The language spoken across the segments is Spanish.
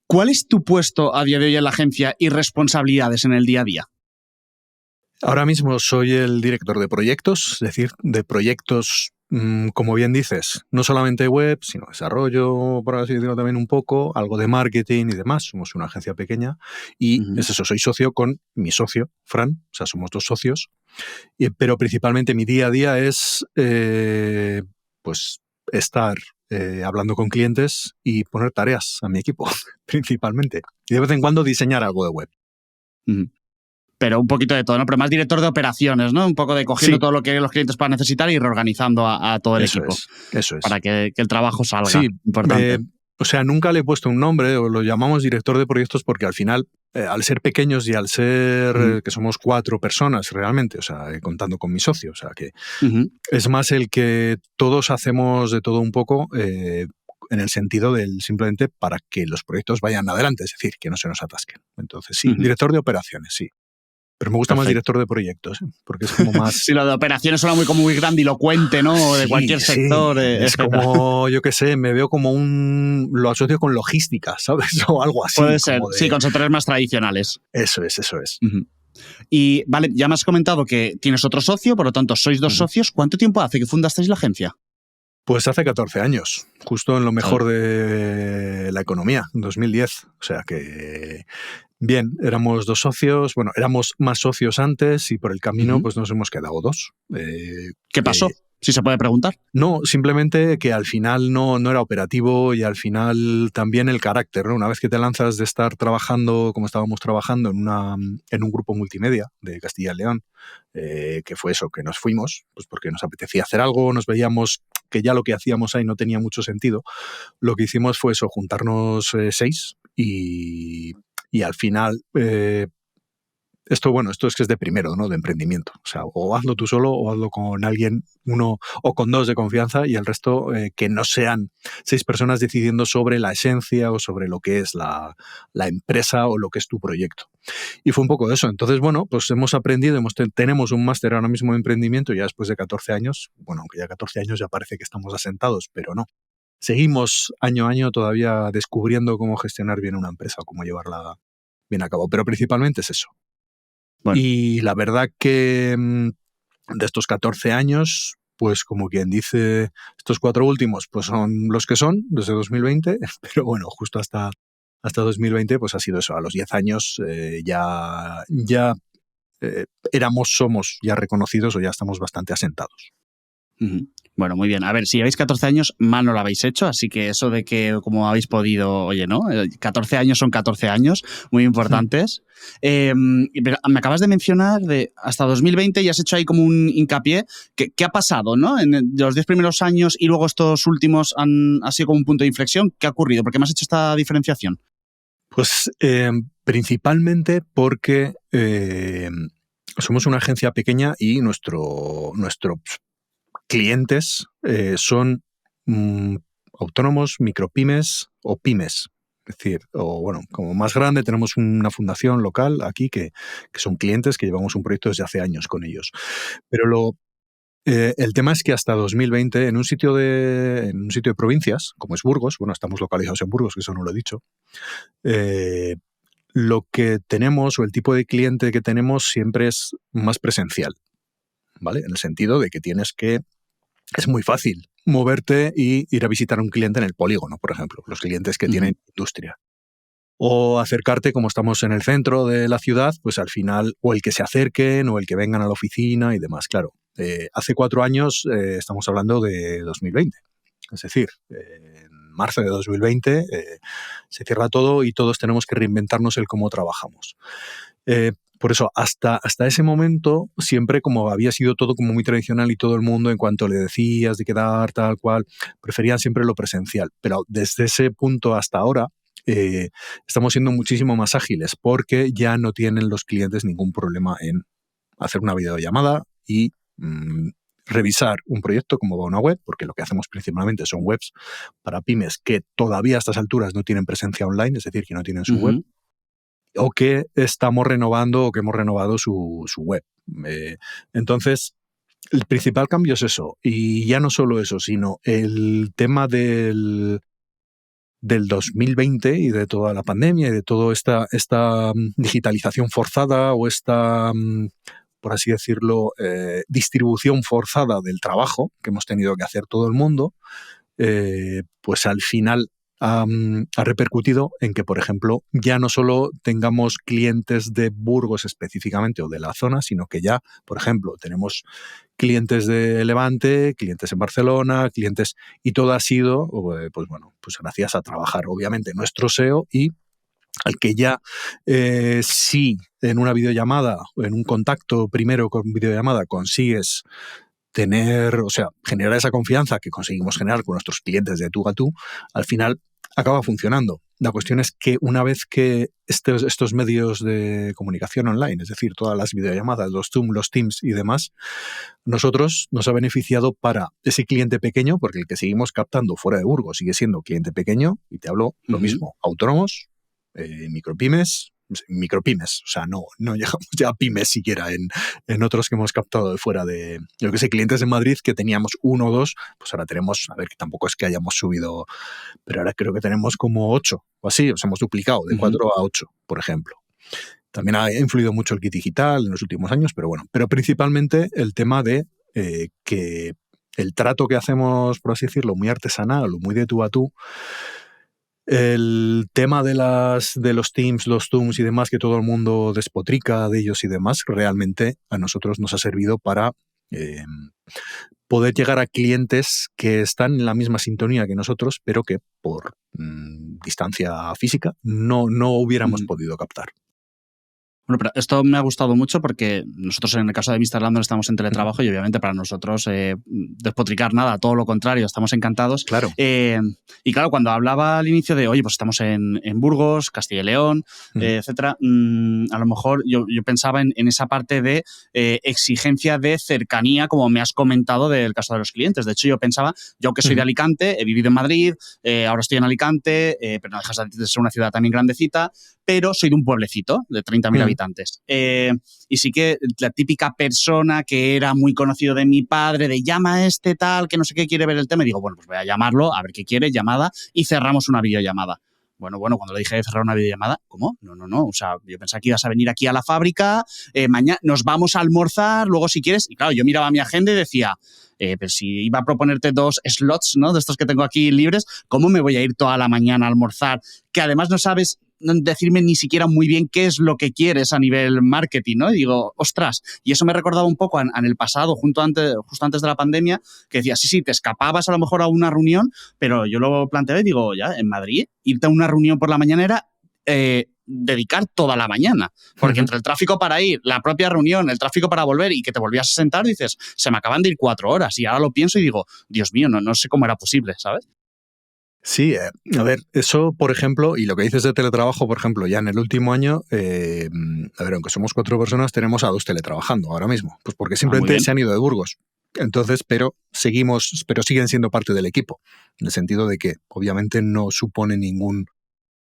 ¿Cuál es tu puesto a día de hoy en la agencia y responsabilidades en el día a día? Ahora mismo soy el director de proyectos, es decir, de proyectos, como bien dices, no solamente web, sino desarrollo, por así decirlo también un poco, algo de marketing y demás. Somos una agencia pequeña y es eso, soy socio con mi socio, Fran, o sea, somos dos socios, pero principalmente mi día a día es pues estar hablando con clientes y poner tareas a mi equipo, principalmente. Y de vez en cuando diseñar algo de web. Pero un poquito de todo, ¿no? Pero más director de operaciones, ¿no? Un poco de cogiendo todo lo que los clientes puedan necesitar y reorganizando a todo el equipo. Eso es. Para que el trabajo salga. Sí, importante. O sea, nunca le he puesto un nombre, o lo llamamos director de proyectos porque al final, al ser pequeños y al ser que somos 4 personas realmente, o sea, contando con mi socio, o sea, que es más el que todos hacemos de todo un poco en el sentido del simplemente para que los proyectos vayan adelante, es decir, que no se nos atasquen. Entonces, sí, director de operaciones, sí. Pero me gusta más director de proyectos, porque es como más... Sí, lo de operaciones suena muy grandilocuente, ¿no? De cualquier sector. Es como, yo qué sé, me veo como lo asocio con logística, ¿sabes? O algo así. Puede ser, sí, con sectores más tradicionales. Eso es. Y vale, ya me has comentado que tienes otro socio, por lo tanto, sois 2 socios. ¿Cuánto tiempo hace que fundasteis la agencia? Pues hace 14 años, justo en lo mejor de la economía, en 2010. O sea que... Bien, éramos 2 socios, bueno, éramos más socios antes y por el camino pues nos hemos quedado 2. ¿Qué pasó? Si se puede preguntar. No, simplemente que al final no era operativo y al final también el carácter, ¿no? Una vez que te lanzas de estar trabajando como estábamos trabajando en un grupo multimedia de Castilla y León, que fue eso, que nos fuimos, pues porque nos apetecía hacer algo, nos veíamos que ya lo que hacíamos ahí no tenía mucho sentido. Lo que hicimos fue eso, juntarnos 6 y al final, esto es que es de primero, ¿no? De emprendimiento. O sea, o hazlo tú solo o hazlo con alguien, uno o con 2 de confianza y el resto que no sean 6 personas decidiendo sobre la esencia o sobre lo que es la empresa o lo que es tu proyecto. Y fue un poco de eso. Entonces, bueno, pues hemos aprendido, tenemos un máster ahora mismo de emprendimiento ya después de 14 años. Bueno, aunque ya 14 años ya parece que estamos asentados, pero no. Seguimos año a año todavía descubriendo cómo gestionar bien una empresa o cómo llevarla bien a cabo. Pero principalmente es eso. Bueno. Y la verdad que de estos 14 años, pues como quien dice, estos 4 últimos pues son los que son, desde 2020, pero bueno, justo hasta 2020 pues ha sido eso. A los 10 años ya somos ya reconocidos o ya estamos bastante asentados. Bueno, muy bien. A ver, si lleváis 14 años, mal no lo habéis hecho, así que eso de que como habéis podido, oye, ¿no? 14 años son 14 años, muy importantes. Me acabas de mencionar de hasta 2020 y has hecho ahí como un hincapié. ¿Qué ha pasado, no? En los 10 primeros años y luego estos últimos ha sido como un punto de inflexión. ¿Qué ha ocurrido? ¿Por qué me has hecho esta diferenciación? Pues principalmente porque somos una agencia pequeña y nuestros clientes son autónomos, micropymes o pymes. Es decir, o bueno, como más grande tenemos una fundación local aquí que son clientes que llevamos un proyecto desde hace años con ellos. Pero el tema es que hasta 2020 en un sitio de provincias, como es Burgos, bueno, estamos localizados en Burgos, que eso no lo he dicho, lo que tenemos o el tipo de cliente que tenemos siempre es más presencial, ¿vale? En el sentido de que es muy fácil moverte y ir a visitar a un cliente en el polígono, por ejemplo, los clientes que tienen industria. O acercarte, como estamos en el centro de la ciudad, pues al final, o el que se acerquen o el que vengan a la oficina y demás. Claro, hace 4 años estamos hablando de 2020. Es decir, en marzo de 2020 se cierra todo y todos tenemos que reinventarnos el cómo trabajamos. Por eso, hasta ese momento, siempre como había sido todo como muy tradicional y todo el mundo, en cuanto le decías de quedar tal cual, preferían siempre lo presencial. Pero desde ese punto hasta ahora, estamos siendo muchísimo más ágiles porque ya no tienen los clientes ningún problema en hacer una videollamada y revisar un proyecto como va una web, porque lo que hacemos principalmente son webs para pymes que todavía a estas alturas no tienen presencia online, es decir, que no tienen su web, o que estamos renovando o que hemos renovado su web. Entonces, el principal cambio es eso. Y ya no solo eso, sino el tema de del 2020 y de toda la pandemia y de toda esta digitalización forzada o esta, por así decirlo, distribución forzada del trabajo que hemos tenido que hacer todo el mundo, pues al final ha repercutido en que, por ejemplo, ya no solo tengamos clientes de Burgos específicamente o de la zona, sino que ya, por ejemplo, tenemos clientes de Levante, clientes en Barcelona, clientes, y todo ha sido, pues bueno, pues gracias a trabajar, obviamente, nuestro SEO y al que ya si en una videollamada o en un contacto primero con videollamada consigues tener, o sea, generar esa confianza que conseguimos generar con nuestros clientes de tú a tú, al final acaba funcionando. La cuestión es que una vez que estos medios de comunicación online, es decir, todas las videollamadas, los Zoom, los Teams y demás, nosotros nos ha beneficiado para ese cliente pequeño, porque el que seguimos captando fuera de Burgos sigue siendo cliente pequeño, y te hablo lo mismo, autónomos, micropymes, o sea, no llegamos ya a pymes siquiera en otros que hemos captado de fuera de, yo que sé, clientes en Madrid que teníamos 1 o 2, pues ahora tenemos, a ver, que tampoco es que hayamos subido, pero ahora creo que tenemos como 8 o así, o sea, hemos duplicado de 4 a 8, por ejemplo. También ha influido mucho el kit digital en los últimos años, pero bueno, pero principalmente el tema de que el trato que hacemos, por así decirlo, muy artesanal o muy de tú a tú, el tema de los Teams, los Zooms y demás, que todo el mundo despotrica de ellos y demás, realmente a nosotros nos ha servido para poder llegar a clientes que están en la misma sintonía que nosotros, pero que por distancia física no hubiéramos podido captar. Bueno, pero esto me ha gustado mucho porque nosotros en el caso de Mr. Landon estamos en teletrabajo y obviamente para nosotros despotricar nada, todo lo contrario, estamos encantados. Claro. Y claro, cuando hablaba al inicio de, oye, pues estamos en Burgos, Castilla y León, etcétera, a lo mejor yo pensaba en esa parte de exigencia de cercanía, como me has comentado del caso de los clientes. De hecho, yo pensaba, yo que soy de Alicante, he vivido en Madrid, ahora estoy en Alicante, pero no dejas de ser una ciudad también grandecita, pero soy de un pueblecito de 30.000 habitantes. Y sí que la típica persona que era muy conocido de mi padre, de llama a este tal, que no sé qué quiere ver el tema, y digo, bueno, pues voy a llamarlo, a ver qué quiere, llamada, y cerramos una videollamada. Bueno, cuando le dije de cerrar una videollamada, ¿cómo? No. O sea, yo pensaba que ibas a venir aquí a la fábrica, mañana nos vamos a almorzar, luego si quieres. Y claro, yo miraba mi agenda y decía, pero si iba a proponerte 2 slots, ¿no? De estos que tengo aquí libres, ¿cómo me voy a ir toda la mañana a almorzar? Que además no sabes decirme ni siquiera muy bien qué es lo que quieres a nivel marketing, ¿no? Y digo, ostras, y eso me recordaba un poco en el pasado, justo antes de la pandemia, que decía, sí, te escapabas a lo mejor a una reunión, pero yo lo planteé y digo, ya, en Madrid, irte a una reunión por la mañana era dedicar toda la mañana, porque entre el tráfico para ir, la propia reunión, el tráfico para volver y que te volvías a sentar, dices, se me acaban de ir 4 horas, y ahora lo pienso y digo, Dios mío, no sé cómo era posible, ¿sabes? Sí, a ver, eso, por ejemplo, y lo que dices de teletrabajo, por ejemplo, ya en el último año, a ver, aunque somos 4 personas, tenemos a 2 teletrabajando ahora mismo, pues porque simplemente se han ido de Burgos. Entonces, pero siguen siendo parte del equipo, en el sentido de que obviamente no supone ningún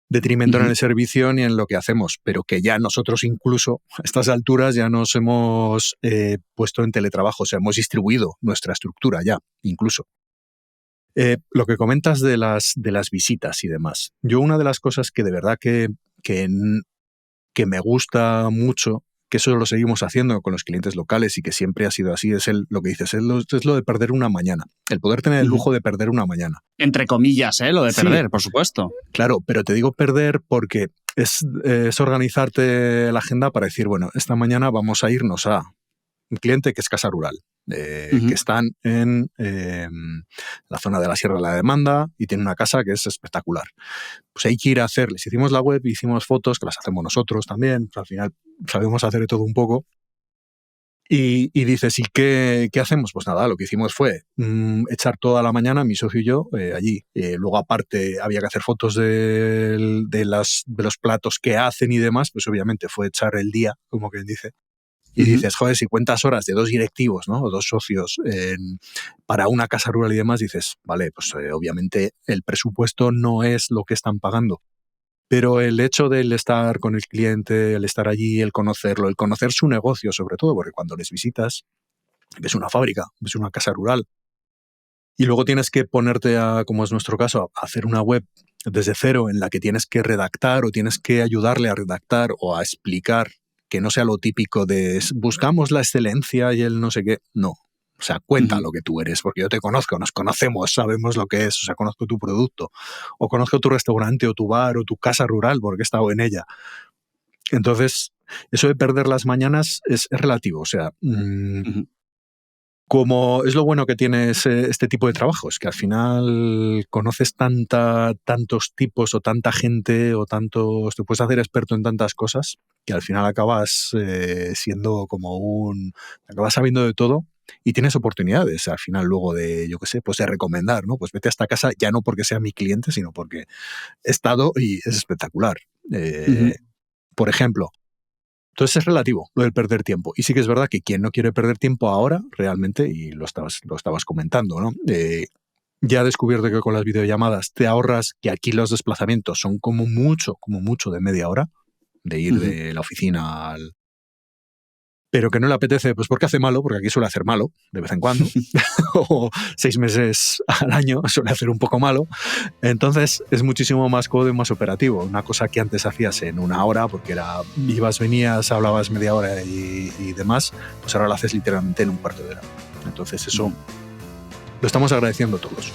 detrimento en el servicio ni en lo que hacemos, pero que ya nosotros incluso a estas alturas ya nos hemos puesto en teletrabajo, o sea, hemos distribuido nuestra estructura ya, incluso. Lo que comentas de las visitas y demás. Yo una de las cosas que de verdad que me gusta mucho, que eso lo seguimos haciendo con los clientes locales y que siempre ha sido así, es lo que dices, es lo de perder una mañana. El poder tener el lujo de perder una mañana. Entre comillas, lo de perder, por supuesto. Claro, pero te digo perder porque es organizarte la agenda para decir, bueno, esta mañana vamos a irnos a un cliente que es Casa Rural, que están en la zona de la Sierra de la Demanda y tiene una casa que es espectacular. Pues hay que ir a hacerles. Hicimos la web, hicimos fotos, que las hacemos nosotros también, pues al final sabemos hacer de todo un poco. Y dices, ¿y qué hacemos? Pues nada, lo que hicimos fue echar toda la mañana, mi socio y yo, allí. Luego, aparte, había que hacer fotos de los platos que hacen y demás, pues obviamente fue echar el día, como quien dice. Y dices, joder, si cuentas horas de 2 directivos, ¿no? O 2 socios para una casa rural y demás, dices, vale, pues obviamente el presupuesto no es lo que están pagando. Pero el hecho de estar con el cliente, el estar allí, el conocerlo, el conocer su negocio sobre todo, porque cuando les visitas, ves una fábrica, ves una casa rural, y luego tienes que ponerte como es nuestro caso, a hacer una web desde cero, en la que tienes que redactar o tienes que ayudarle a redactar o a explicar, que no sea lo típico de buscamos la excelencia y el no sé qué. No. O sea, cuenta lo que tú eres, porque yo te conozco, nos conocemos, sabemos lo que es, o sea, conozco tu producto, o conozco tu restaurante o tu bar o tu casa rural porque he estado en ella. Entonces, eso de perder las mañanas es relativo, o sea, como es lo bueno que tiene este tipo de trabajos, que al final conoces tantos tipos o tanta gente o tantos, te puedes hacer experto en tantas cosas que al final acabas siendo acabas sabiendo de todo y tienes oportunidades al final luego de, yo qué sé, pues de recomendar, ¿no? Pues vete a esta casa ya no porque sea mi cliente, sino porque he estado y es espectacular. Por ejemplo, entonces es relativo lo del perder tiempo. Y sí que es verdad que quien no quiere perder tiempo ahora, realmente, y lo estabas comentando, ¿no? Ya he descubierto que con las videollamadas te ahorras, que aquí los desplazamientos son como mucho de media hora, de ir de la oficina al... Pero que no le apetece, pues porque hace malo, porque aquí suele hacer malo, de vez en cuando, o 6 meses al año suele hacer un poco malo. Entonces es muchísimo más cómodo y más operativo. Una cosa que antes hacías en una hora, porque era ibas, venías, hablabas media hora y demás, pues ahora lo haces literalmente en un cuarto de hora. Entonces eso lo estamos agradeciendo todos.